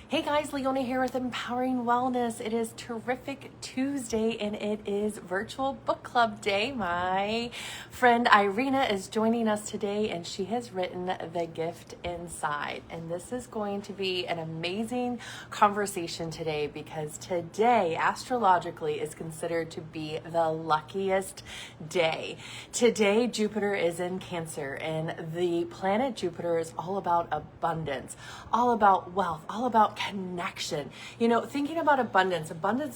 Hey guys, Leona here with Empowering Wellness. It is Terrific Tuesday and it is Virtual Book Club Day. My friend Irina is joining us today and she has written The Gift Inside. And this is going to be an amazing conversation today because today, astrologically, is considered to be the luckiest day. Today, Jupiter is in Cancer and the planet Jupiter is all about abundance, all about wealth, all about connection. You know, thinking about abundance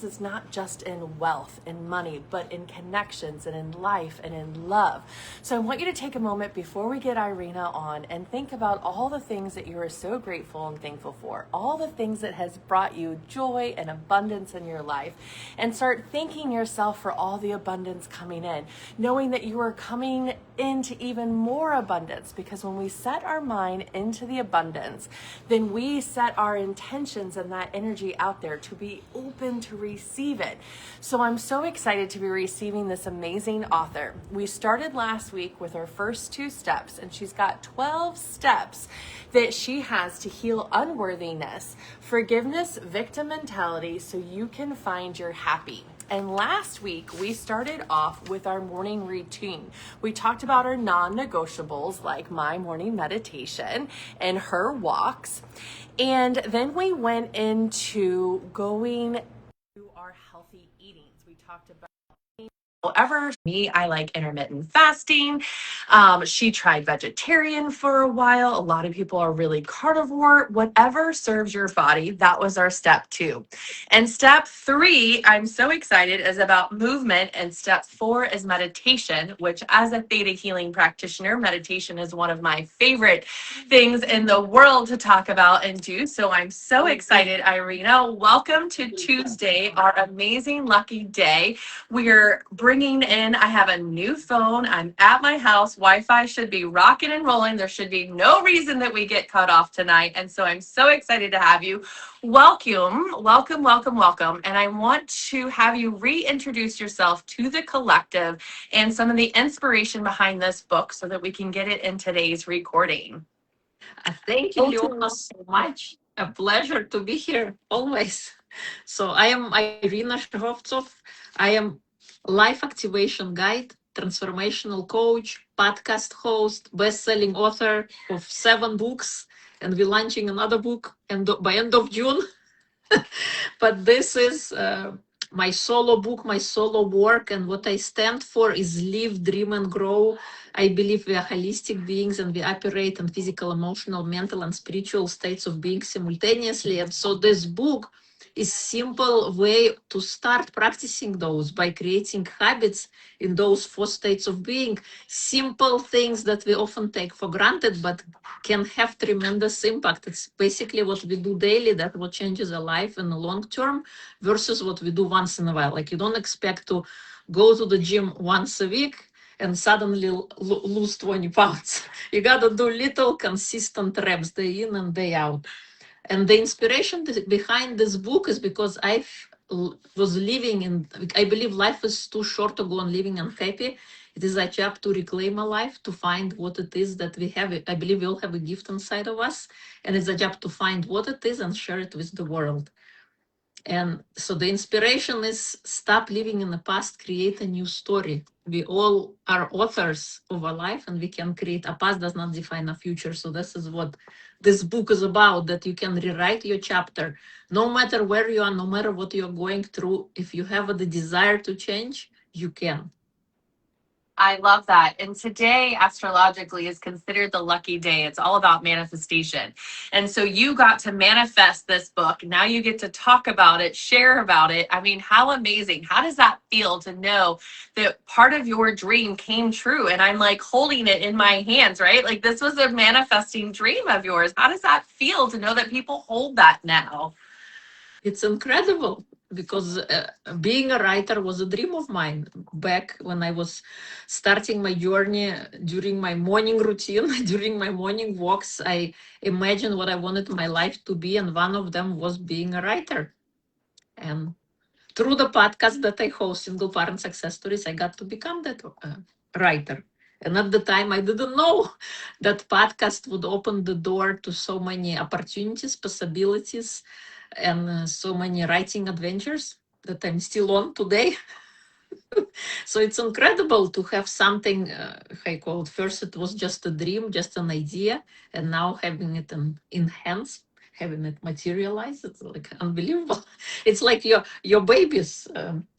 is not just in wealth and money, but in connections and in life and in love. So I want you to take a moment before we get Irina on and think about all the things that you are so grateful and thankful for, all the things that has brought you joy and abundance in your life, and start thanking yourself for all the abundance coming in, knowing that you are coming into even more abundance, because when we set our mind into the abundance, then we set our intentions and that energy out there to be open to receive it. So I'm so excited to be receiving this amazing author. We started last week with our first 2 steps, and she's got 12 steps that she has to heal unworthiness, forgiveness, victim mentality, so you can find your happy. And last week, we started off with our morning routine. We talked about our non-negotiables, like my morning meditation and her walks. And then we went into going to our healthy eatings. We talked about however, me, I like intermittent fasting. She tried vegetarian for a while. A lot of people are really carnivore. Whatever serves your body, that was our step 2. And step 3, I'm so excited, is about movement. And step 4 is meditation, which as a theta healing practitioner, meditation is one of my favorite things in the world to talk about and do. So I'm so excited, Irina. Welcome to Tuesday, our amazing lucky day. We're bringing in, I have a new phone. I'm at my house. Wi-Fi should be rocking and rolling. There should be no reason that we get cut off tonight. And so I'm so excited to have you. Welcome. And I want to have you reintroduce yourself to the collective and some of the inspiration behind this book so that we can get it in today's recording. Thank you, Leona, so much. A pleasure to be here always. So I am Irina Shehovsov. I am life activation guide, transformational coach, podcast host, best-selling author of 7 books, and we're launching another book by end of June. But this is my solo book, my solo work, and what I stand for is live, dream, and grow. I believe we are holistic beings and we operate in physical, emotional, mental, and spiritual states of being simultaneously. And so this book is simple way to start practicing those by creating habits in those 4 states of being. Simple things that we often take for granted, but can have tremendous impact. It's basically what we do daily that what changes our life in the long term versus what we do once in a while. Like you don't expect to go to the gym once a week and suddenly lose 20 pounds. You gotta do little consistent reps day in and day out. And the inspiration behind this book is because I was living in, I believe life is too short to go on living unhappy. It is a job to reclaim a life, to find what it is that we have. I believe we all have a gift inside of us, and it's a job to find what it is and share it with the world. And so the inspiration is stop living in the past, create a new story. We all are authors of our life and we can create. A past does not define a future. So this is what this book is about, that you can rewrite your chapter. No matter where you are, no matter what you're going through, if you have the desire to change, you can. I love that. And today, astrologically, is considered the lucky day. It's all about manifestation. And so you got to manifest this book. Now you get to talk about it, share about it. I mean, how amazing. How does that feel to know that part of your dream came true? And I'm like holding it in my hands, right? Like this was a manifesting dream of yours. How does that feel to know that people hold that now? It's incredible because being a writer was a dream of mine back when I was starting my journey. During my morning routine, during my morning walks, I imagined what I wanted my life to be, and one of them was being a writer. And through the podcast that I host, Single Parent Success Stories, I got to become that writer. And at the time, I didn't know that podcast would open the door to so many opportunities, possibilities, and so many writing adventures that I'm still on today. So it's incredible to have something, I call it, first it was just a dream, just an idea, and now having it in hands, having it materialize, it's like unbelievable. It's like your babies.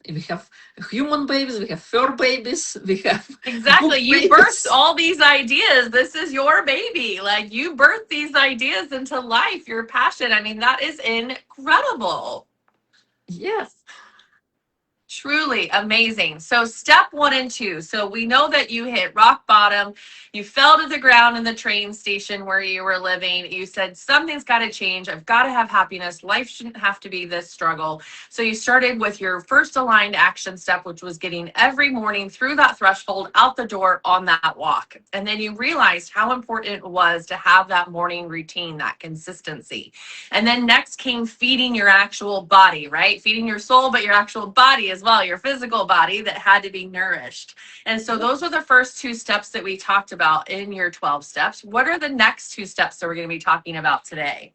We have human babies, we have fur babies, we have Exactly. book You birthed babies. all these ideas. This is your baby. Like you birthed these ideas into life, your passion. I mean, that is incredible. Yes. Truly amazing. So, step 1 and 2. So, we know that you hit rock bottom. You fell to the ground in the train station where you were living. You said, something's got to change. I've got to have happiness. Life shouldn't have to be this struggle. So, you started with your first aligned action step, which was getting every morning through that threshold out the door on that walk. And then you realized how important it was to have that morning routine, that consistency. And then next came feeding your actual body, right? Feeding your soul, but your actual body as well, your physical body that had to be nourished. And so those are the first 2 steps that we talked about in your 12 steps. What are the next 2 steps that we're going to be talking about today?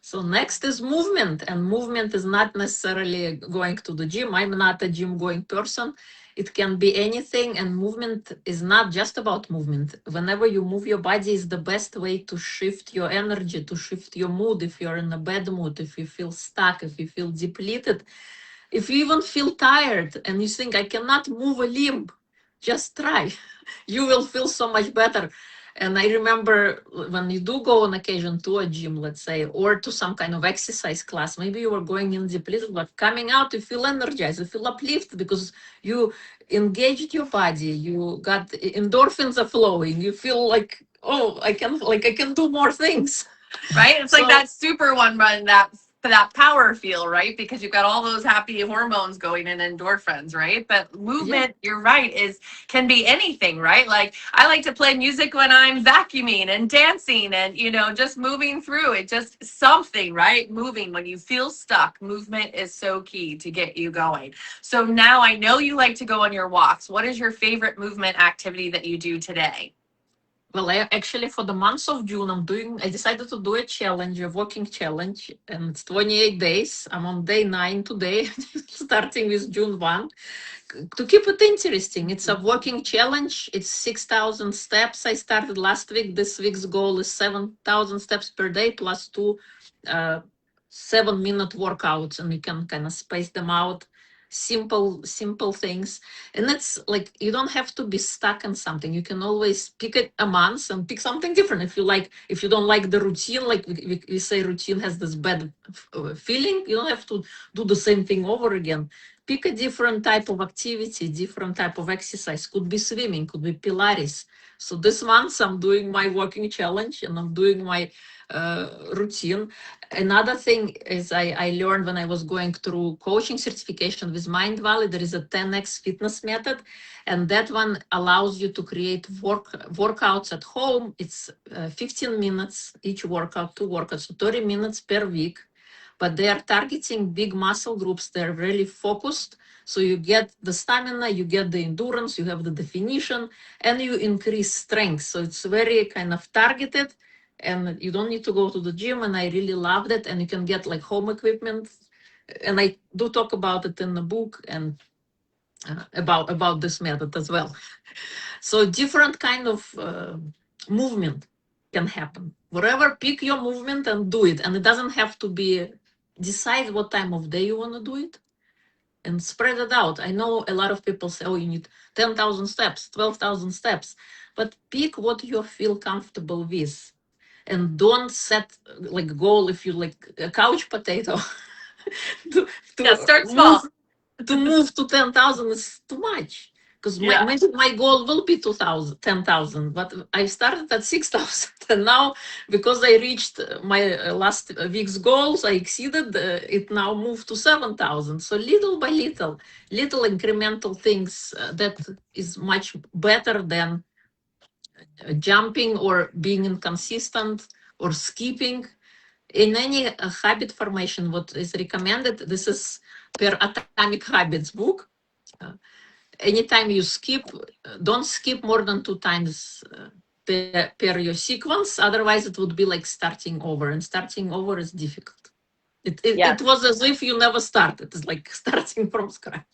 So next is movement, and movement is not necessarily going to the gym. I'm not a gym going person. It can be anything, and movement is not just about movement. Whenever you move your body is the best way to shift your energy, to shift your mood. If you're in a bad mood, if you feel stuck, if you feel depleted, if you even feel tired and you think, I cannot move a limb, just try. You will feel so much better. And I remember when you do go on occasion to a gym, let's say, or to some kind of exercise class, maybe you were going in depleted, but coming out, you feel energized, you feel uplifted because you engaged your body, you got endorphins are flowing, you feel like, oh, I can do more things. Right? It's like So that super one run, that power feel, right? Because you've got all those happy hormones going in, endorphins, right? But yeah. movement, you're right, is can be anything, right? Like I like to play music when I'm vacuuming and dancing and just moving through it, just something, right? Moving when you feel stuck. Movement is so key to get you going. So now I know you like to go on your walks. What is your favorite movement activity that you do today? Well, actually, for the month of June, I decided to do a challenge, a walking challenge, and it's 28 days. I'm on day 9 today, starting with June 1. To keep it interesting, it's a walking challenge. It's 6,000 steps. I started last week. This week's goal is 7,000 steps per day plus 2 uh, 7-minute workouts, and you can kind of space them out. Simple things. And it's like you don't have to be stuck on something. You can always pick it a month and pick something different. If you don't like the routine, like we say routine has this bad feeling, you don't have to do the same thing over again. Pick a different type of activity, different type of exercise. Could be swimming, could be Pilates. So this month I'm doing my walking challenge and I'm doing my routine. Another thing is I learned when I was going through coaching certification with Mind Valley, there is a 10x fitness method, and that one allows you to create workouts at home. It's 15 minutes each workout, 2 workouts, so 30 minutes per week, but they are targeting big muscle groups. They're really focused. So you get the stamina, you get the endurance, you have the definition, and you increase strength. So it's very kind of targeted, and you don't need to go to the gym. And I really loved it. And you can get like home equipment. And I do talk about it in the book and about this method as well. So different kind of movement can happen. Wherever, pick your movement and do it. And it doesn't have to be, decide what time of day you want to do it and spread it out. I know a lot of people say, oh, you need 10,000 steps, 12,000 steps, but pick what you feel comfortable with. And don't set like goal if you like a couch potato to, Yeah, to start move small. to move to 10,000 is too much because Yeah. maybe my goal will be 2,000, 10,000, but I started at 6,000. And now because I reached my last week's goals, I exceeded it, now moved to 7,000. So little by little incremental things that is much better than jumping or being inconsistent or skipping. In any habit formation, what is recommended, this is per Atomic Habits book. Uh, anytime you skip, don't skip more than 2 times per your sequence. Otherwise, it would be like starting over, and starting over is difficult. It Yes. was as if you never started. It's like starting from scratch.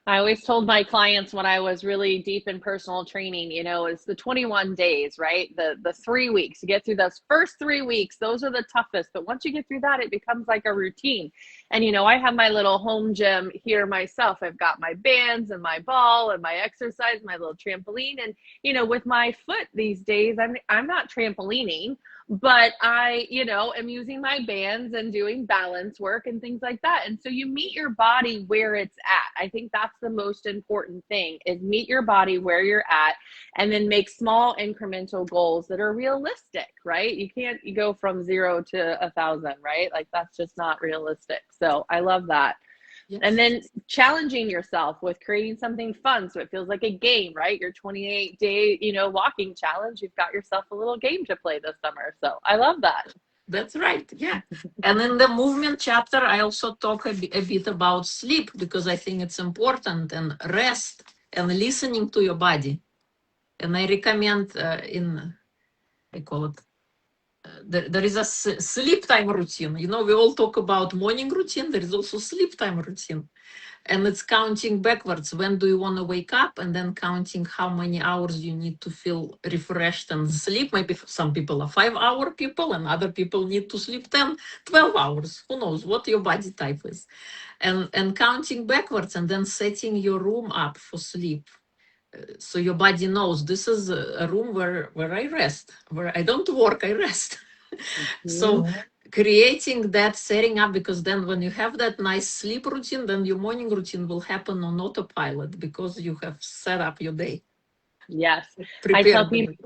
I always told my clients when I was really deep in personal training, it's the 21 days, right? The 3 weeks. You get through those first 3 weeks, those are the toughest. But once you get through that, it becomes like a routine. And I have my little home gym here myself. I've got my bands and my ball and my exercise, my little trampoline. And with my foot these days, I'm not trampolining, but I am using my bands and doing balance work and things like that. And so you meet your body where it's at. I think that's the most important thing, is meet your body where you're at, and then make small incremental goals that are realistic, right? You can't go from 0 to 1,000, right? Like, that's just not realistic. So I love that. Yes. And then challenging yourself with creating something fun, so it feels like a game, right? Your 28-day, walking challenge, you've got yourself a little game to play this summer. So I love that. That's right. Yeah. And in the movement chapter, I also talk a bit about sleep, because I think it's important, and rest and listening to your body. And I recommend I call it, there is a sleep time routine. We all talk about morning routine. There is also sleep time routine. And it's counting backwards. When do you want to wake up? And then counting how many hours you need to feel refreshed and sleep. Maybe some people are 5-hour people, and other people need to sleep 10, 12 hours. Who knows what your body type is. And counting backwards, and then setting your room up for sleep. So your body knows this is a room where I rest, where I don't work, I rest. So creating that, setting up, because then when you have that nice sleep routine, then your morning routine will happen on autopilot, because you have set up your day. Yes. Prepared.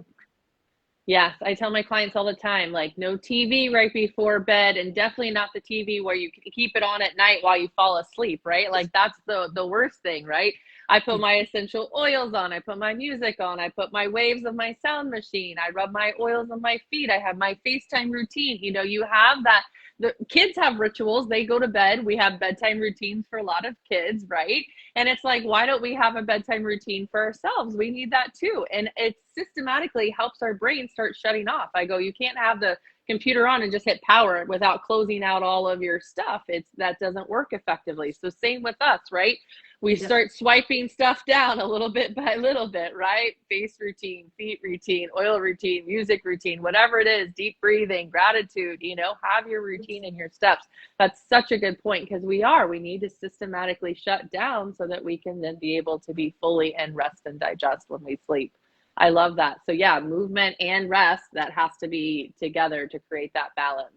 Yes, I tell my clients all the time, like, no TV right before bed, and definitely not the TV where you keep it on at night while you fall asleep, right? Like, that's the worst thing, right? I put my essential oils on, I put my music on, I put my waves of my sound machine, I rub my oils on my feet, I have my FaceTime routine. You have that. The kids have rituals. They go to bed. We have bedtime routines for a lot of kids, right? And it's like, why don't we have a bedtime routine for ourselves? We need that too. And it systematically helps our brain start shutting off. I go, you can't have the computer on and just hit power without closing out all of your stuff. That doesn't work effectively. So same with us, right? We start swiping stuff down a little bit by little bit, right? Face routine, feet routine, oil routine, music routine, whatever it is, deep breathing, gratitude, have your routine and your steps. That's such a good point, because we need to systematically shut down so that we can then be able to be fully and rest and digest when we sleep. I love that. So yeah, movement and rest, that has to be together to create that balance.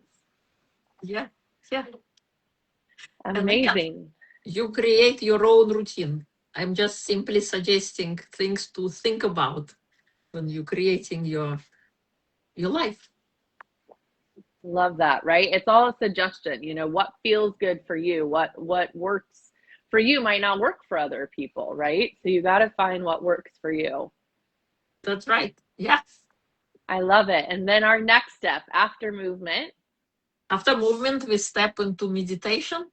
Yeah. Yeah. Amazing. You create your own routine. I'm just simply suggesting things to think about when you're creating your life. Love that, right? It's all a suggestion. What feels good for you, what works for you might not work for other people, right? So you got to find what works for you. That's right. Yes. I love it. And then our next step after movement. After movement, we step into meditation.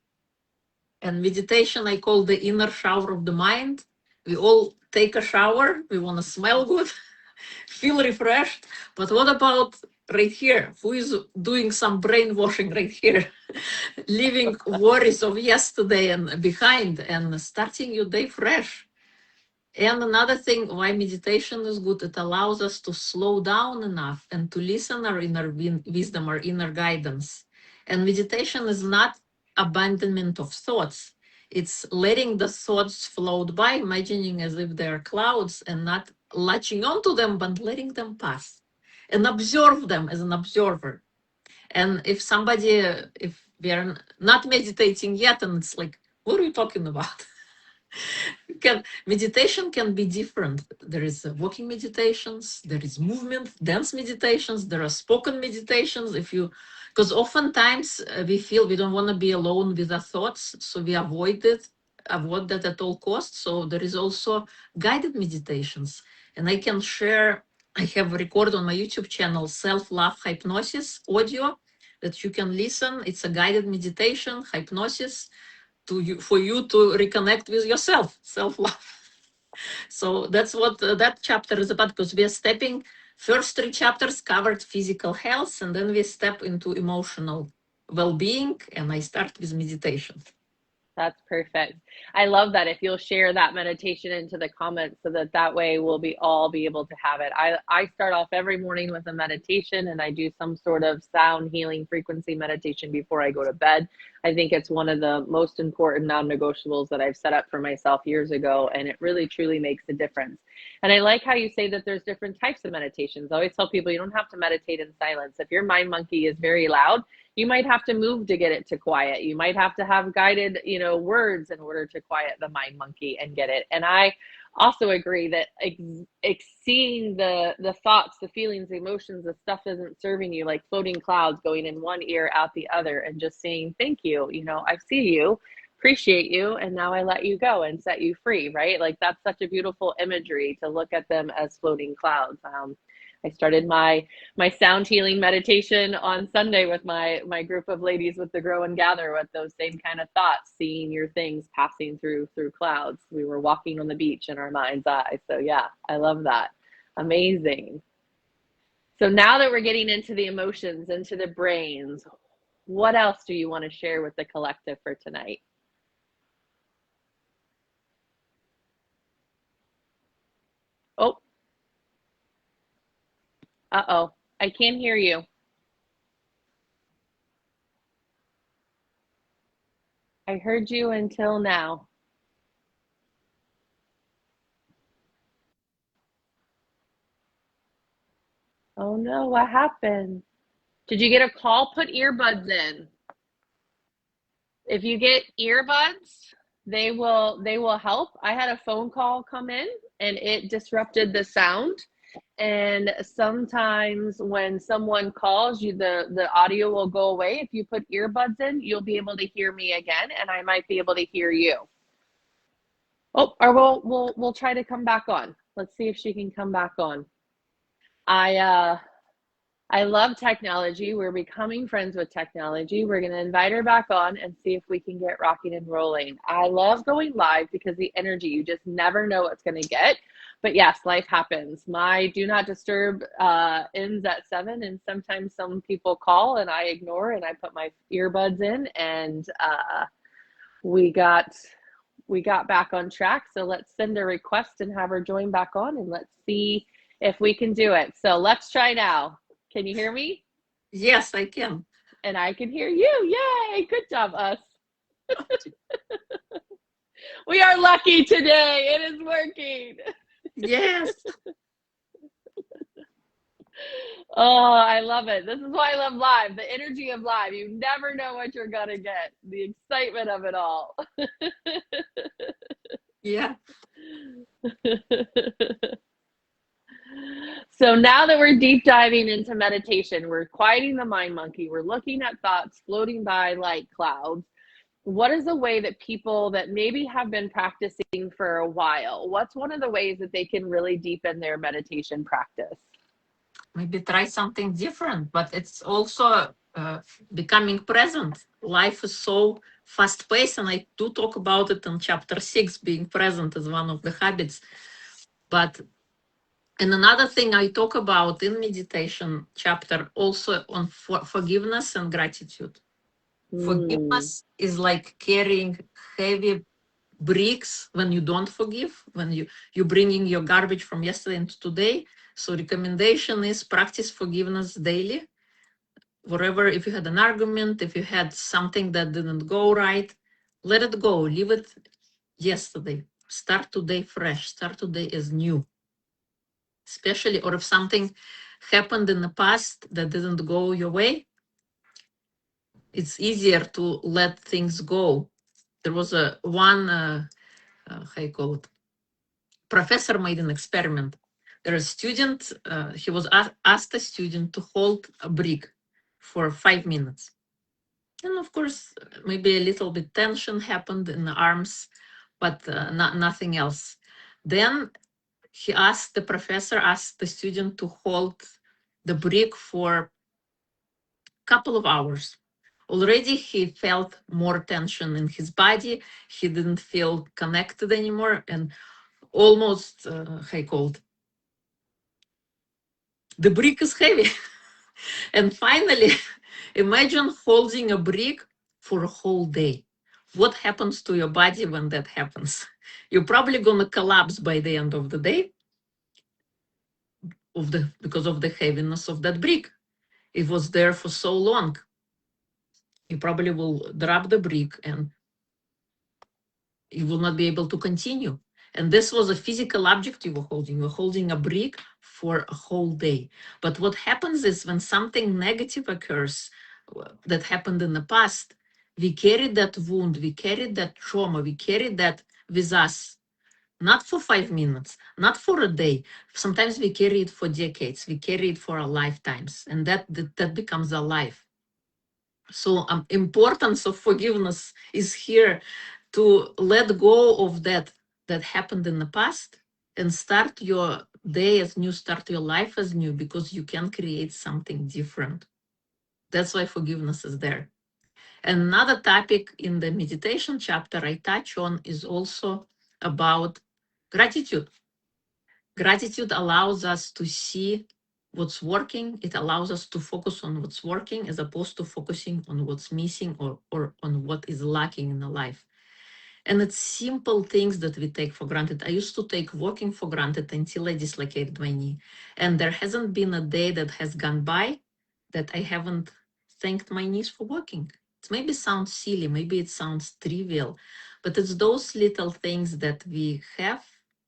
And meditation, I call the inner shower of the mind. We all take a shower. We want to smell good, feel refreshed. But what about right here? Who is doing some brainwashing right here? Leaving worries of yesterday and behind, and starting your day fresh. And another thing why meditation is good, it allows us to slow down enough and to listen our inner wisdom, our inner guidance. And meditation is not abandonment of thoughts. It's letting the thoughts float by, imagining as if they're clouds, and not latching onto them, but letting them pass and observe them as an observer. And if we are not meditating yet, and it's like, what are you talking about? Meditation can be different. There is walking meditations, there is movement, dance meditations, there are spoken meditations. Because oftentimes we feel we don't want to be alone with our thoughts, so we avoid that at all costs. So there is also guided meditations. And I can share, I have recorded on my YouTube channel, self-love hypnosis audio that you can listen. It's a guided meditation, hypnosis, for you to reconnect with yourself, self-love. So that's what that chapter is about, because we are stepping, first 3 chapters covered physical health, and then we step into emotional well-being, and I start with meditation. That's perfect. I love that. If you'll share that meditation into the comments so that that way we'll all be able to have it. I start off every morning with a meditation, and I do some sort of sound healing frequency meditation before I go to bed. I think it's one of the most important non-negotiables that I've set up for myself years ago, and it really truly makes a difference. And I like how you say that there's different types of meditations. I always tell people you don't have to meditate in silence. If your mind monkey is very loud, you might have to move to get it to quiet. You might have to have guided, words in order to quiet the mind monkey and get it. And I also agree that seeing the thoughts, the feelings, the emotions, the stuff isn't serving you, like floating clouds going in one ear out the other, and just saying, thank you, I see you, appreciate you, and now I let you go and set you free, right? Like that's such a beautiful imagery to look at them as floating clouds. I started my sound healing meditation on Sunday with my group of ladies with the Grow and Gather, with those same kind of thoughts, seeing your things passing through clouds. We were walking on the beach in our mind's eye. So yeah, I love that. Amazing. So now that we're getting into the emotions, into the brains, what else do you want to share with the collective for tonight? Oh. Uh-oh, I can't hear you. I heard you until now. Oh no, what happened? Did you get a call? Put earbuds in. If you get earbuds, they will help. I had a phone call come in and it disrupted the sound. And sometimes when someone calls you, the audio will go away. If you put earbuds in, you'll be able to hear me again, and I might be able to hear you. Oh, or we'll try to come back on. Let's see if she can come back on. I love technology. We're becoming friends with technology. We're going to invite her back on and see if we can get rocking and rolling. I love going live because the energy, you just never know what's going to get. But yes, life happens. My do not disturb ends at 7, and sometimes some people call and I ignore, and I put my earbuds in, and we got back on track. So let's send a request and have her join back on, and let's see if we can do it. So let's try now. Can you hear me? Yes, I can. And I can hear you. Yay! Good job, us. We are lucky today. It is working. Yes. Oh, I love it. This is why I love live. The energy of live. You never know what you're going to get. The excitement of it all. Yeah. So now that we're deep diving into meditation, we're quieting the mind monkey, we're looking at thoughts floating by like clouds. What is a way that people that maybe have been practicing for a while, what's one of the ways that they can really deepen their meditation practice? Maybe try something different, but it's also becoming present. Life is so fast-paced, and I do talk about it in chapter 6, being present is one of the habits. And another thing I talk about in meditation chapter also on forgiveness and gratitude. Forgiveness is like carrying heavy bricks when you don't forgive, when you're bringing your garbage from yesterday into today. So recommendation is practice forgiveness daily. Wherever, if you had an argument, if you had something that didn't go right, let it go, leave it yesterday. Start today fresh, start today as new. Especially, or if something happened in the past that didn't go your way, it's easier to let things go. There was how you call it, professor made an experiment. There is a student, he was asked a student to hold a brick for 5 minutes. And of course, maybe a little bit tension happened in the arms, but nothing else. Then the professor asked the student to hold the brick for a couple of hours. Already he felt more tension in his body. He didn't feel connected anymore. And almost, how you call it, the brick is heavy. And finally, imagine holding a brick for a whole day. What happens to your body when that happens? You're probably gonna collapse by the end of the day because of the heaviness of that brick. It was there for so long. You probably will drop the brick and you will not be able to continue. And this was a physical object you were holding. You were holding a brick for a whole day. But what happens is when something negative occurs that happened in the past, we carry that wound, we carry that trauma, we carry that with us, not for 5 minutes, not for a day. Sometimes we carry it for decades, we carry it for our lifetimes, and that becomes our life. So importance of forgiveness is here, to let go of that happened in the past and start your day as new, start your life as new, because you can create something different. That's why forgiveness is there. And another topic in the meditation chapter I touch on is also about gratitude. Gratitude allows us to see what's working. It allows us to focus on what's working as opposed to focusing on what's missing or on what is lacking in the life. And it's simple things that we take for granted. I used to take walking for granted until I dislocated my knee. And there hasn't been a day that has gone by that I haven't thanked my knees for walking. It maybe sounds silly, maybe it sounds trivial, but it's those little things that we have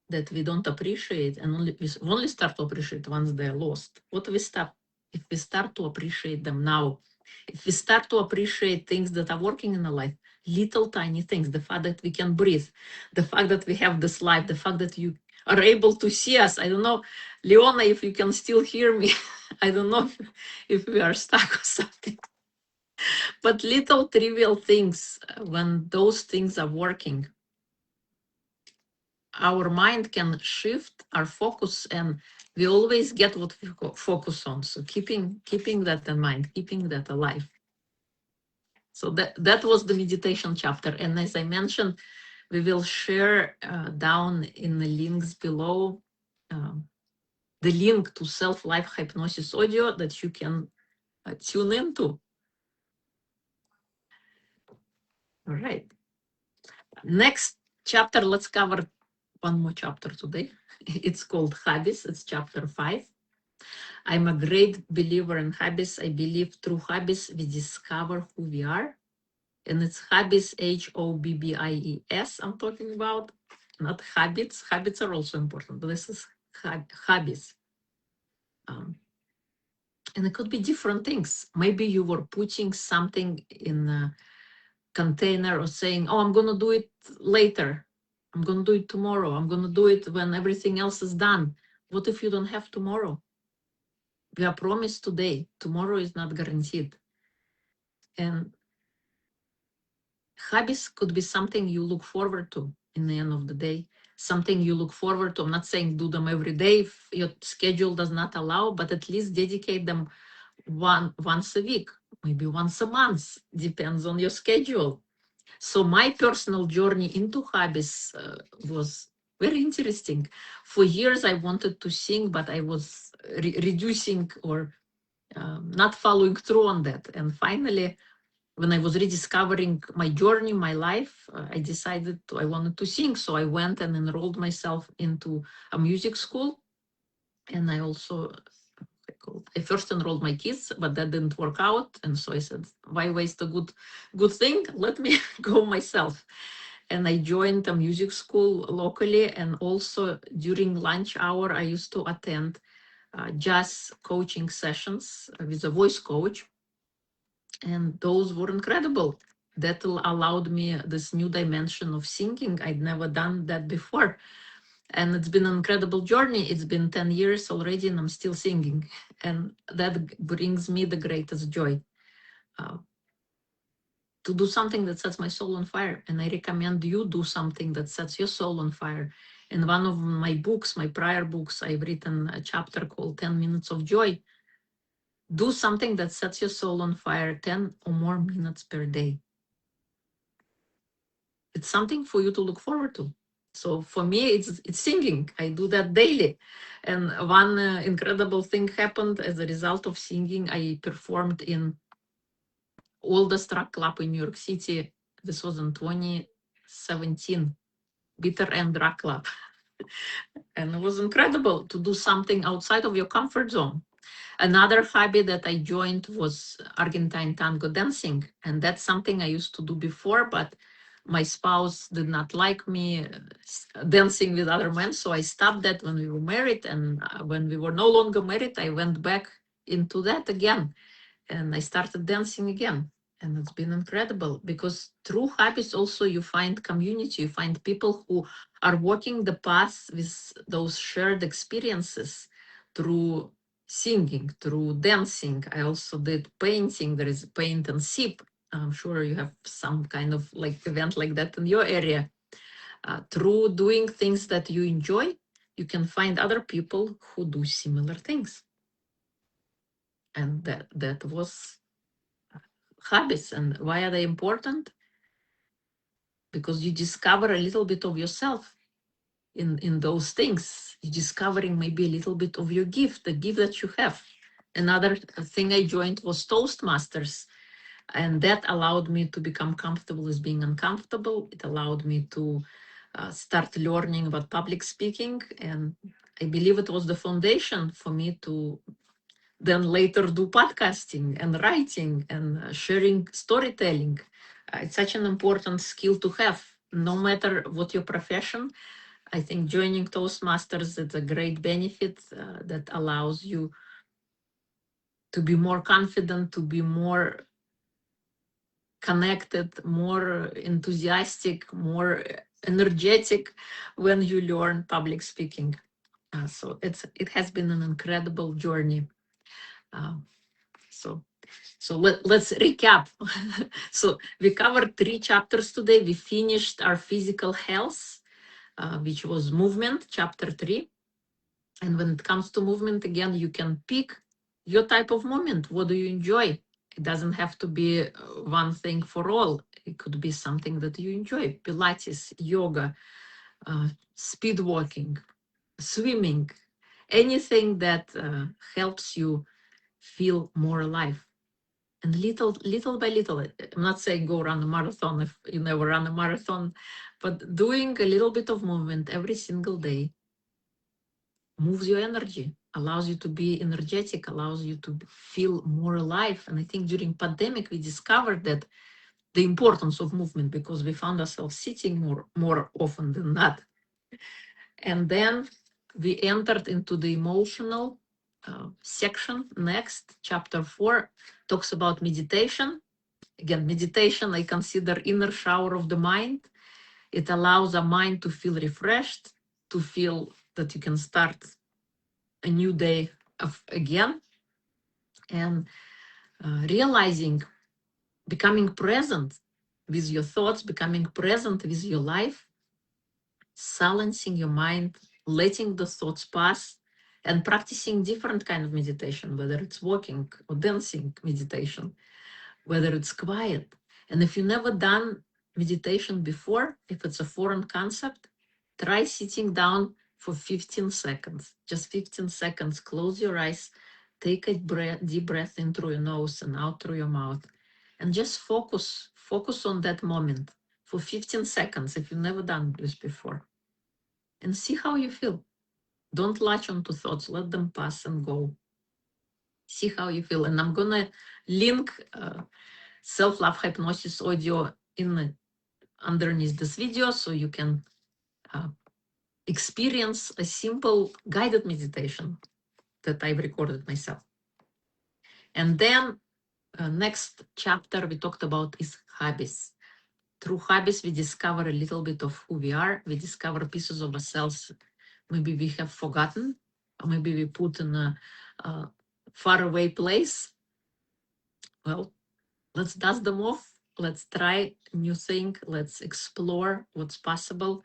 that we don't appreciate, and we only start to appreciate once they're lost. What we stop? If we start to appreciate them now, if we start to appreciate things that are working in our life, little tiny things, the fact that we can breathe, the fact that we have this life, the fact that you are able to see us. I don't know, Leona, if you can still hear me. I don't know if we are stuck or something. But little trivial things, when those things are working, our mind can shift our focus, and we always get what we focus on. So keeping that in mind, keeping that alive. So that was the meditation chapter. And as I mentioned, we will share down in the links below the link to self-life hypnosis audio that you can tune into. All right. Next chapter, let's cover one more chapter today. It's called Hobbies. It's chapter 5. I'm a great believer in hobbies. I believe through hobbies we discover who we are. And it's hobbies, Hobbies, I'm talking about, not habits. Habits are also important, but this is hobbies. And it could be different things. Maybe you were putting something in a container or saying, oh, I'm going to do it later. I'm going to do it tomorrow. I'm going to do it when everything else is done. What if you don't have tomorrow? We are promised today. Tomorrow is not guaranteed. And hobbies could be something you look forward to in the end of the day, something you look forward to. I'm not saying do them every day if your schedule does not allow, but at least dedicate them once a week, maybe once a month, depends on your schedule. So my personal journey into hobbies was very interesting. For years, I wanted to sing, but I was reducing or not following through on that. And finally, when I was rediscovering my journey, my life, I decided I wanted to sing. So I went and enrolled myself into a music school. And I also, I first enrolled my kids, but that didn't work out. And so I said, why waste a good thing? Let me go myself. And I joined a music school locally. And also during lunch hour, I used to attend jazz coaching sessions with a voice coach. And those were incredible. That allowed me this new dimension of singing. I'd never done that before. And it's been an incredible journey. It's been 10 years already and I'm still singing. And that brings me the greatest joy to do something that sets my soul on fire. And I recommend you do something that sets your soul on fire. In one of my books, my prior books, I've written a chapter called 10 Minutes of Joy. Do something that sets your soul on fire 10 or more minutes per day. It's something for you to look forward to. So for me, it's singing. I do that daily. And one incredible thing happened as a result of singing. I performed in oldest rock club in New York City. This was in 2017, Bitter End Rock Club. And it was incredible to do something outside of your comfort zone. Another hobby that I joined was Argentine tango dancing. And that's something I used to do before, but my spouse did not like me dancing with other men. So I stopped that when we were married. And when we were no longer married, I went back into that again. And I started dancing again. And it's been incredible because through hobbies also you find community, you find people who are walking the path with those shared experiences through singing, through dancing. I also did painting. There is paint and sip. I'm sure you have some kind of like event like that in your area. Through doing things that you enjoy, you can find other people who do similar things. And that was hobbies. And why are they important? Because you discover a little bit of yourself in those things. You're discovering maybe a little bit of your gift, the gift that you have. Another thing I joined was Toastmasters, and that allowed me to become comfortable with being uncomfortable. It allowed me to start learning about public speaking, and I believe it was the foundation for me to then later do podcasting and writing and sharing storytelling. It's such an important skill to have, no matter what your profession. I think joining Toastmasters is a great benefit that allows you to be more confident, to be more connected, more enthusiastic, more energetic when you learn public speaking. So it has been an incredible journey. Uh, so let's recap. So we covered 3 chapters today. We finished our physical health, which was movement, chapter 3. And when it comes to movement, again, you can pick your type of movement. What do you enjoy? It doesn't have to be one thing for all. It could be something that you enjoy. Pilates, yoga, speed walking, swimming, anything that helps you feel more alive. And little by little, I'm not saying go run a marathon if you never run a marathon, but doing a little bit of movement every single day moves your energy, allows you to be energetic, allows you to feel more alive. And I think during pandemic, we discovered that the importance of movement because we found ourselves sitting more often than not. And then we entered into the emotional section next. Chapter 4 talks about meditation. Again, meditation, I consider inner shower of the mind. It allows a mind to feel refreshed, to feel that you can start a new day again, and realizing, becoming present with your thoughts, becoming present with your life, silencing your mind, letting the thoughts pass, and practicing different kind of meditation, whether it's walking or dancing meditation, whether it's quiet. And if you've never done meditation before, if it's a foreign concept, try sitting down for 15 seconds, just 15 seconds, close your eyes, take a deep breath in through your nose and out through your mouth, and just focus on that moment for 15 seconds if you've never done this before, and see how you feel. Don't latch onto thoughts, let them pass and go. See how you feel. And I'm gonna link self-love hypnosis audio underneath this video so you can experience a simple guided meditation that I've recorded myself. And then next chapter we talked about is hobbies. Through hobbies, we discover a little bit of who we are. We discover pieces of ourselves maybe we have forgotten, or maybe we put in a faraway place. Well, let's dust them off. Let's try a new thing. Let's explore what's possible.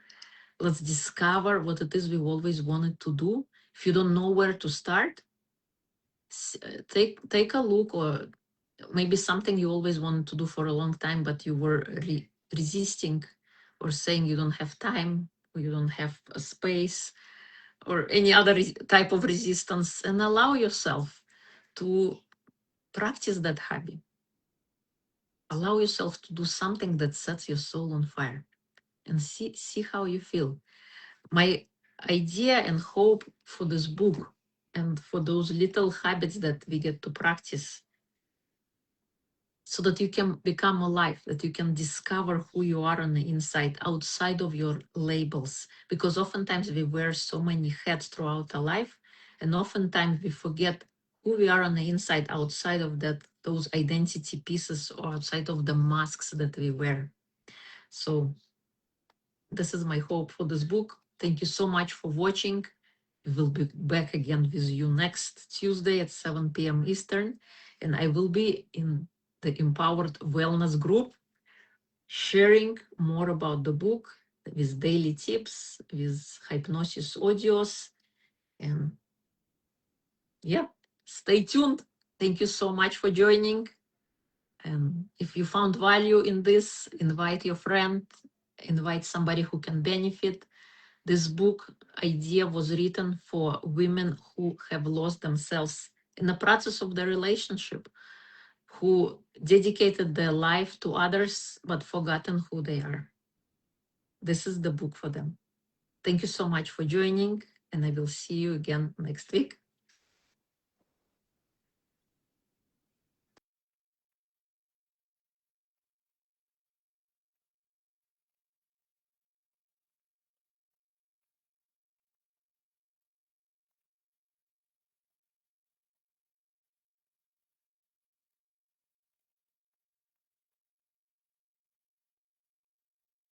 Let's discover what it is we've always wanted to do. If you don't know where to start, take a look, or maybe something you always wanted to do for a long time, but you were resisting or saying you don't have time, or you don't have a space or any other type of resistance, and allow yourself to practice that hobby. Allow yourself to do something that sets your soul on fire and see how you feel. My idea and hope for this book and for those little habits that we get to practice, so that you can become alive, that you can discover who you are on the inside, outside of your labels. Because oftentimes we wear so many hats throughout our life, and oftentimes we forget who we are on the inside, outside of that, those identity pieces, or outside of the masks that we wear. So this is my hope for this book. Thank you so much for watching. We will be back again with you next Tuesday at 7 p.m. Eastern. And I will be in the Empowered Wellness group, sharing more about the book with daily tips, with hypnosis audios. And yeah, stay tuned. Thank you so much for joining. And if you found value in this, invite your friend, invite somebody who can benefit. This book idea was written for women who have lost themselves in the process of their relationship, who dedicated their life to others but forgotten who they are. This is the book for them. Thank you so much for joining, and I will see you again next week.